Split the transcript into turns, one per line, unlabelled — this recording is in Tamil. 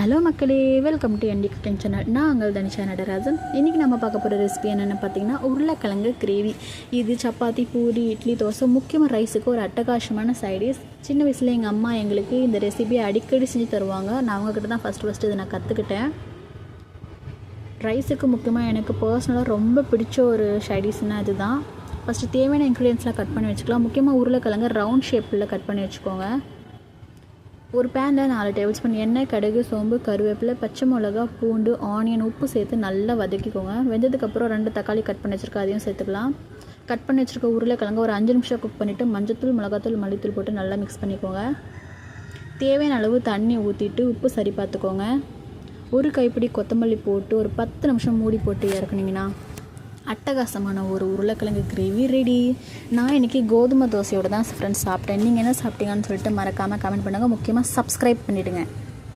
ஹலோ மக்களே, வெல்கம் டு என்டி குக்கிங் சேனல். நான் உங்கள் தனிஷா நடராஜன். இன்றைக்கி நம்ம பார்க்க போகிற ரெசிபி என்னென்னு பார்த்தீங்கன்னா உருளைக்கிழங்கு கிரேவி. இது சப்பாத்தி, பூரி, இட்லி, தோசை, முக்கியமாக ரைஸுக்கு ஒரு அட்டகாசமான சைடிஷ். சின்ன வயசில் எங்கள் அம்மா எங்களுக்கு இந்த ரெசிபியை அடிக்கடி செஞ்சு தருவாங்க. நான் அவங்கக்கிட்ட தான் ஃபஸ்ட்டு இதை நான் கற்றுக்கிட்டேன். ரைஸுக்கு முக்கியமாக எனக்கு பர்சனலாக ரொம்ப பிடிச்ச ஒரு சைடிஷ்னால் இதுதான். ஃபஸ்ட்டு தேவையான இன்க்ரீடியன்ஸ்லாம் கட் பண்ணி வச்சுக்கலாம். முக்கியமாக உருளைக்கிழங்கு ரவுண்ட் ஷேப்பில் கட் பண்ணி வச்சுக்கோங்க. ஒரு பேனில் 4 டேபிள் ஸ்பூன் எண்ணெய், கடுகு, சோம்பு, கருவேப்பிலை, பச்சை மிளகா, பூண்டு, ஆனியன், உப்பு சேர்த்து நல்லா வதக்கிக்கோங்க. வெந்ததுக்கப்புறம் 2 தக்காளி கட் பண்ணி வச்சுருக்க அதையும் சேர்த்துக்கலாம். கட் பண்ணி வச்சுருக்க உருளைக்கிழங்கு ஒரு 5 நிமிஷம் குக் பண்ணிவிட்டு மஞ்சத்தூள், மிளகாத்தூள், மல்லித்தூள் போட்டு நல்லா மிக்ஸ் பண்ணிக்கோங்க. தேவையான அளவு தண்ணி ஊற்றிட்டு உப்பு சரி பார்த்துக்கோங்க. ஒரு கைப்பிடி கொத்தமல்லி போட்டு ஒரு 10 நிமிஷம் மூடி போட்டு இறக்குனீங்கன்னா அட்டகாசமான ஒரு உருளைக்கிழங்கு கிரேவி ரெடி. நான் இன்றைக்கி கோதுமை தோசையோடு தான் ஃப்ரெண்ட்ஸ் சாப்பிட்டேன். நீங்கள் என்ன சாப்பிட்டீங்கன்னு சொல்லிட்டு மறக்காமல் கமெண்ட் பண்ணுங்கள். முக்கியமாக சப்ஸ்கிரைப் பண்ணிவிடுங்க.